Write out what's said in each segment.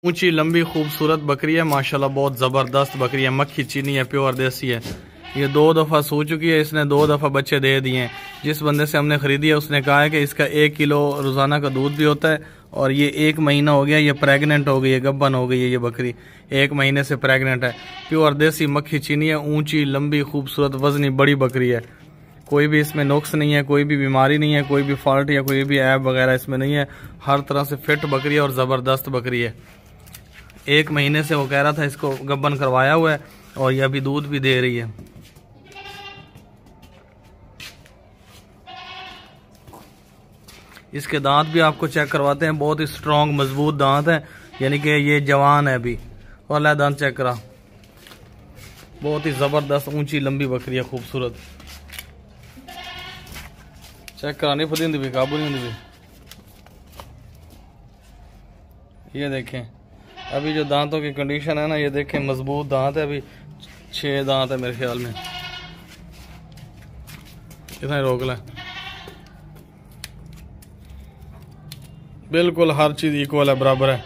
ऊंची लंबी खूबसूरत बकरी है माशाल्लाह, बहुत ज़बरदस्त बकरी है। मक्खी चीनी है, प्योर देसी है। ये 2 दफ़ा सो चुकी है, इसने 2 दफ़ा बच्चे दे दिए हैं। जिस बंदे से हमने ख़रीदी है उसने कहा है कि इसका 1 किलो रोज़ाना का दूध भी होता है और ये 1 महीना हो गया, ये प्रेग्नेंट हो गई है, गब्बन हो गई है। ये बकरी 1 महीने से प्रेग्नेंट है। प्योर देसी मक्खी चीनी है, ऊँची लंबी खूबसूरत वज़नी बड़ी बकरी है। कोई भी इसमें नुक्स नहीं है, कोई भी बीमारी नहीं है, कोई भी फॉल्ट या कोई भी ऐब वगैरह इसमें नहीं है। हर तरह से फिट बकरी है और ज़बरदस्त बकरी है। 1 महीने से वो कह रहा था इसको गब्बन करवाया हुआ है और ये अभी दूध भी दे रही है। इसके दांत भी आपको चेक करवाते हैं, बहुत ही स्ट्रॉन्ग मजबूत दांत है, यानी कि ये जवान है अभी। और ला दांत चेक करा, बहुत ही ज़बरदस्त ऊंची लंबी बकरी है, खूबसूरत। चेक करानी फदी भी काबू नहीं भी। ये देखें अभी जो दांतों की कंडीशन है ना, ये देखें मजबूत दांत है। अभी 6 दांत है मेरे ख्याल में। कितना रोक लें, बिल्कुल हर चीज इक्वल है, बराबर है।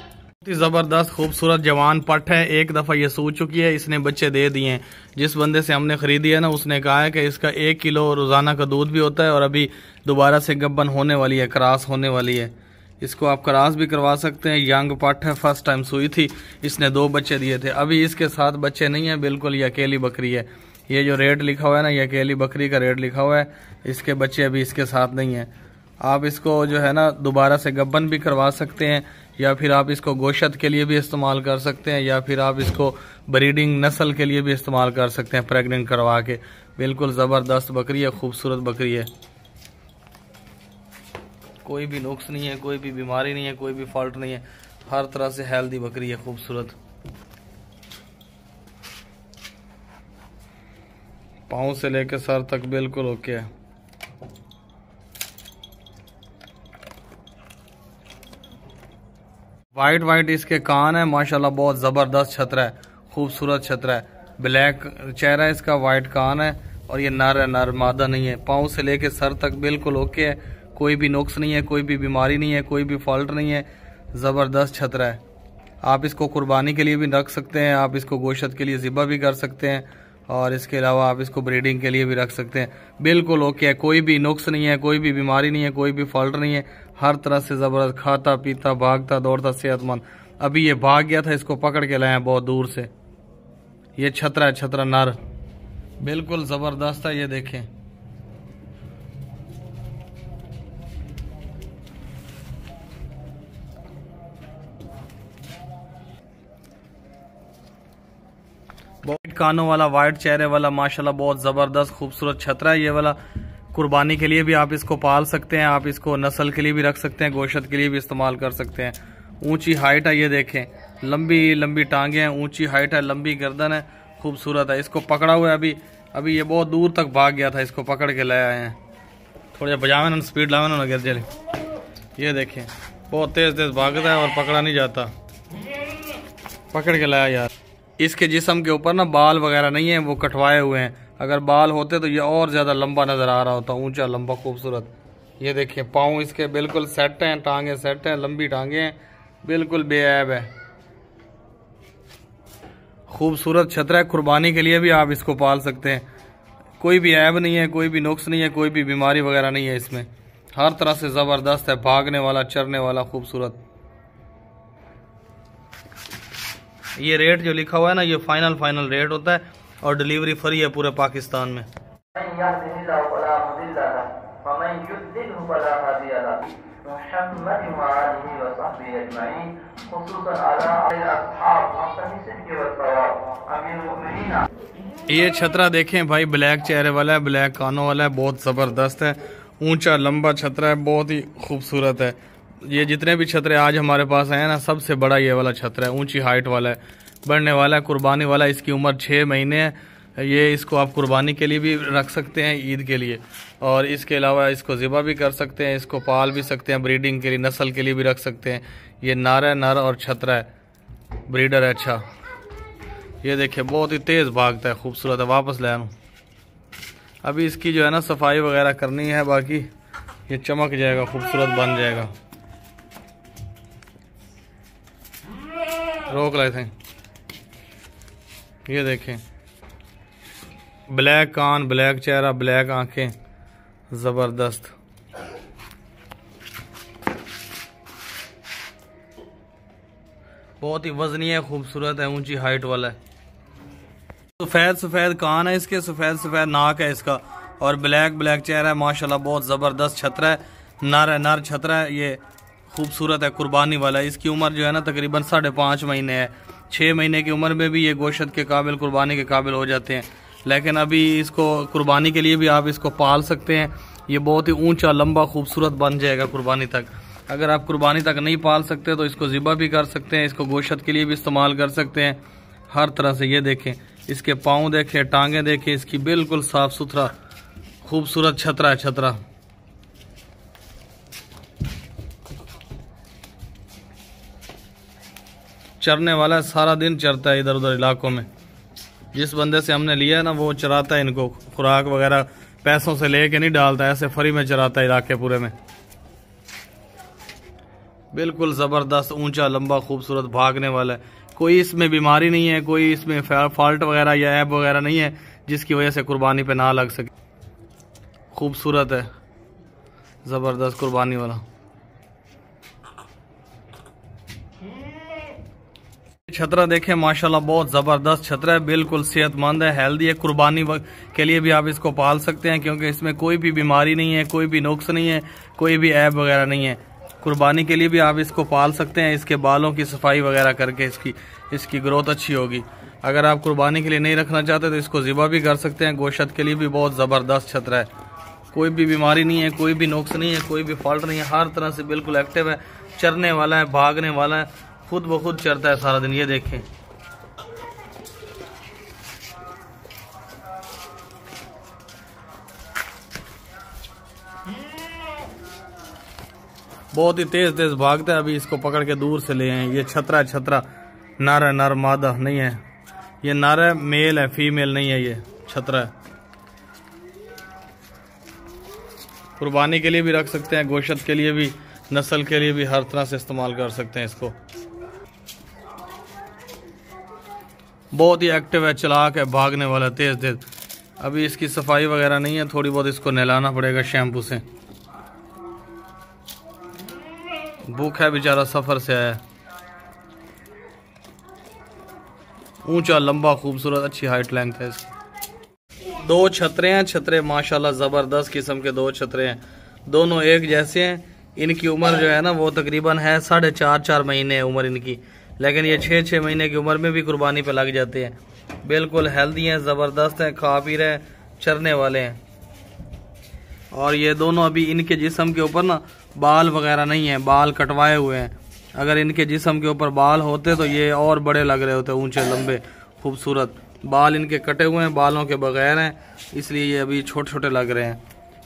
जबरदस्त खूबसूरत जवान पट है। 1 दफा ये सो चुकी है, इसने बच्चे दे दिए हैं। जिस बंदे से हमने खरीदी है ना उसने कहा है कि इसका 1 किलो रोजाना का दूध भी होता है और अभी दोबारा से गब्बन होने वाली है, क्रॉस होने वाली है। इसको आप क्रॉस भी करवा सकते हैं। यंग पट है, फर्स्ट टाइम सुई थी, इसने 2 बच्चे दिए थे। अभी इसके साथ बच्चे नहीं है, बिल्कुल ये अकेली बकरी है। ये जो रेट लिखा हुआ है ना, ये अकेली बकरी का रेट लिखा हुआ है। इसके बच्चे अभी इसके साथ नहीं है। आप इसको जो है ना दोबारा से गब्बन भी करवा सकते हैं, या फिर आप इसको गोशत के लिए भी इस्तेमाल कर सकते हैं, या फिर आप इसको ब्रीडिंग नस्ल के लिए भी इस्तेमाल कर सकते हैं, प्रेग्नेंट करवा के। बिल्कुल ज़बरदस्त बकरी है, खूबसूरत बकरी है। कोई भी नुक्स नहीं है, कोई भी बीमारी नहीं है, कोई भी फॉल्ट नहीं है। हर तरह से हेल्दी बकरी है, खूबसूरत। पाँव से लेकर सर तक बिल्कुल ओके है। वाइट इसके कान है माशाल्लाह, बहुत ज़बरदस्त छतरा है, खूबसूरत छतरा है। ब्लैक चेहरा है इसका, वाइट कान है और ये नर है, नर मादा नहीं है। पाँव से लेके सर तक बिल्कुल ओके है, कोई भी नुक्स नहीं है, कोई भी बीमारी नहीं है, कोई भी फॉल्ट नहीं है। ज़बरदस्त छतरा है। आप इसको कुर्बानी के लिए भी रख सकते हैं, आप इसको गोशत के लिए ज़िबा भी कर सकते हैं, और इसके अलावा आप इसको ब्रीडिंग के लिए भी रख सकते हैं। बिल्कुल ओके है, कोई भी नुक्स नहीं है, कोई भी बीमारी नहीं है, कोई भी फॉल्ट नहीं है। हर तरह से ज़बरदस्त, खाता पीता भागता दौड़ता सेहतमंद। अभी ये भाग गया था, इसको पकड़ के लाए हैं बहुत दूर से। ये छतरा है, छतरा नर, बिल्कुल ज़बरदस्त है। ये देखें वाइट कानों वाला, वाइट चेहरे वाला माशाल्लाह, बहुत ज़बरदस्त खूबसूरत छतरा है ये वाला। कुर्बानी के लिए भी आप इसको पाल सकते हैं, आप इसको नस्ल के लिए भी रख सकते हैं, गोशत के लिए भी इस्तेमाल कर सकते हैं। ऊंची हाइट है, ये देखें लंबी लंबी टांगे हैं, ऊंची हाइट है, लंबी गर्दन है, खूबसूरत है। इसको पकड़ा हुआ है अभी ये बहुत दूर तक भाग गया था, इसको पकड़ के ले आए हैं। थोड़ा बजावे ना, स्पीड लावे ना गिर जाए। ये देखें बहुत तेज तेज भागता है और पकड़ा नहीं जाता, पकड़ के लाया यार। इसके जिस्म के ऊपर ना बाल वगैरह नहीं है, वो कटवाए हुए हैं। अगर बाल होते तो ये और ज़्यादा लंबा नज़र आ रहा होता, ऊंचा लंबा खूबसूरत। ये देखिए पाँव इसके बिल्कुल सेट हैं, टांगे सेट हैं, लंबी टांगे हैं, बिल्कुल बेऐब है। खूबसूरत छतरा है, कुर्बानी के लिए भी आप इसको पाल सकते हैं। कोई भी ऐब नहीं है, कोई भी नुक्स नहीं है, कोई भी बीमारी वगैरह नहीं है इसमें। हर तरह से ज़बरदस्त है, भागने वाला, चरने वाला, खूबसूरत। ये रेट जो लिखा हुआ है ना, ये फाइनल रेट होता है और डिलीवरी फ्री है पूरे पाकिस्तान में। ये छतरा देखें भाई, ब्लैक चेहरे वाला है, ब्लैक कानों वाला है, बहुत ज़बरदस्त है। ऊंचा लंबा छतरा है, बहुत ही खूबसूरत है। ये जितने भी छतरे आज हमारे पास आए ना, सबसे बड़ा ये वाला छतरा है, ऊंची हाइट वाला है, बढ़ने वाला है, कुर्बानी वाला। इसकी उम्र 6 महीने है। ये इसको आप कुर्बानी के लिए भी रख सकते हैं, ईद के लिए, और इसके अलावा इसको ज़िबा भी कर सकते हैं, इसको पाल भी सकते हैं, ब्रीडिंग के लिए, नस्ल के लिए भी रख सकते हैं। ये नर है, नर और छतरा है, ब्रीडर है अच्छा। ये देखिए बहुत ही तेज़ भागता है, खूबसूरत है। वापस ले आऊँ, अभी इसकी जो है ना सफाई वगैरह करनी है, बाकी ये चमक जाएगा, खूबसूरत बन जाएगा। रोक लाए थे। ये देखें, ब्लैक कान, ब्लैक चेहरा, ब्लैक आंखें, जबरदस्त। बहुत ही वजनी है, खूबसूरत है, ऊंची हाइट वाला है। सफेद सफेद कान है इसके, सफेद सफेद नाक है इसका, और ब्लैक ब्लैक चेहरा है। माशाल्लाह बहुत जबरदस्त छतरा है, नर है, नर छतरा है। ये खूबसूरत है, कुर्बानी वाला है। इसकी उम्र जो है ना तकरीबन 5.5 महीने है। 6 महीने की उम्र में भी ये गोश्त के काबिल, कुर्बानी के काबिल हो जाते हैं। लेकिन अभी इसको कुर्बानी के लिए भी आप इसको पाल सकते हैं। ये बहुत ही ऊंचा लंबा खूबसूरत बन जाएगा कुर्बानी तक। अगर आप कुर्बानी तक नहीं पाल सकते तो इसको ज़िबा भी कर सकते हैं, इसको गोश्त के लिए भी इस्तेमाल कर सकते हैं हर तरह से। ये देखें, इसके पाँव देखें, टांगे देखें, इसकी बिल्कुल साफ सुथरा खूबसूरत छतरा है, छतरा। चरने वाला है, सारा दिन चरता है इधर उधर इलाकों में। जिस बंदे से हमने लिया है ना वो चराता है इनको, खुराक वगैरह पैसों से लेके नहीं डालता, ऐसे फ्री में चराता है इलाके पूरे में। बिल्कुल ज़बरदस्त, ऊंचा लंबा खूबसूरत, भागने वाला है। कोई इसमें बीमारी नहीं है, कोई इसमें फॉल्ट वगैरह या ऐप वगैरह नहीं है जिसकी वजह से कुर्बानी पे ना लग सके। खूबसूरत है, ज़बरदस्त कुर्बानी वाला। छतरा देखें, माशाल्लाह बहुत ज़बरदस्त छतरा है, बिल्कुल सेहतमंद है, हेल्दी है। कुर्बानी के लिए भी आप इसको पाल सकते हैं क्योंकि इसमें कोई भी बीमारी नहीं है, कोई भी नुक्स नहीं है, कोई भी ऐब वगैरह नहीं है। कुर्बानी के लिए भी आप इसको पाल सकते हैं। इसके बालों की सफाई वगैरह करके इसकी ग्रोथ अच्छी होगी। अगर आप कुर्बानी के लिए नहीं रखना चाहते तो इसको ज़िबा भी कर सकते हैं। गोश्त के लिए भी बहुत ज़बरदस्त छतरा है, कोई भी बीमारी नहीं है, कोई भी नुक्स नहीं है, कोई भी फॉल्ट नहीं है, हर तरह से बिल्कुल एक्टिव है। चरने वाला है, भागने वाला है, खुद ब खुद चरता है सारा दिन। ये देखें, बहुत ही तेज तेज भागता है। अभी इसको पकड़ के दूर से ले आए। ये छतरा छतरा नर है, नर मादा नहीं है। ये नर है, मेल है, फीमेल नहीं है। ये छतरा है, कुर्बानी के लिए भी रख सकते हैं, गोश्त के लिए भी, नस्ल के लिए भी, हर तरह से इस्तेमाल कर सकते हैं इसको। बहुत ही एक्टिव है, चालाक है, भागने वाला, तेज तेज। अभी इसकी सफाई वगैरह नहीं है, थोड़ी बहुत इसको नहलाना पड़ेगा शैम्पू से। भूख है बेचारा, सफर से आया। ऊंचा लंबा खूबसूरत, अच्छी हाइट लेंथ है इसकी। 2 छतरे हैं, छतरे माशाल्लाह जबरदस्त किस्म के 2 छतरे हैं, दोनों एक जैसे हैं। इनकी उम्र जो है ना वो तकरीबन है 4.5 महीने है उम्र इनकी, लेकिन ये 6 महीने की उम्र में भी कुर्बानी पे लग जाते हैं। बिल्कुल हेल्दी हैं, ज़बरदस्त हैं, खा पी रहे हैं, चरने वाले हैं। और ये दोनों अभी इनके जिस्म के ऊपर ना बाल वगैरह नहीं है, बाल कटवाए हुए हैं। अगर इनके जिस्म के ऊपर बाल होते तो ये और बड़े लग रहे होते, ऊंचे लंबे खूबसूरत। बाल इनके कटे हुए हैं, बालों के बगैर हैं, इसलिए ये अभी छोटे छोटे लग रहे हैं।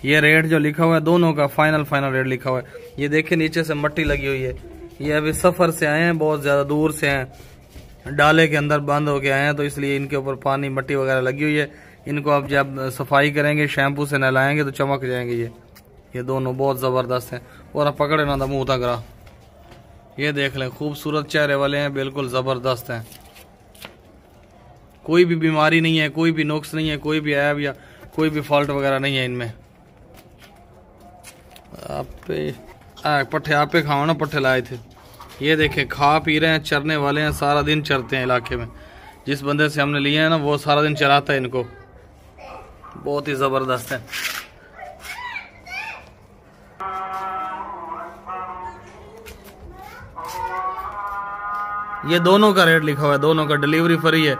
ये रेट जो लिखा हुआ है दोनों का फाइनल रेट लिखा हुआ है। ये देखिए नीचे से मट्टी लगी हुई है। ये अभी सफ़र से आए हैं, बहुत ज़्यादा दूर से हैं, डाले के अंदर बंद होके आए हैं, तो इसलिए इनके ऊपर पानी मट्टी वगैरह लगी हुई है। इनको आप जब सफाई करेंगे, शैम्पू से नहलाएंगे तो चमक जाएंगे। ये दोनों बहुत ज़बरदस्त हैं। और आप पकड़े ना था मुँह तक रहा। ये देख लें, खूबसूरत चेहरे वाले हैं, बिल्कुल ज़बरदस्त हैं। कोई भी बीमारी नहीं है, कोई भी नुक्स नहीं है, कोई भी ऐब या कोई भी फॉल्ट वगैरह नहीं है इनमें। पट्ठे आपे खाओ ना, पट्ठे लाए थे। ये देखें, खा पी रहे हैं, चरने वाले हैं, सारा दिन चरते हैं इलाके में। जिस बंदे से हमने लिए हैं ना वो सारा दिन चराता है इनको, बहुत ही ज़बरदस्त है। ये दोनों का रेट लिखा हुआ है, दोनों का डिलीवरी फ्री है।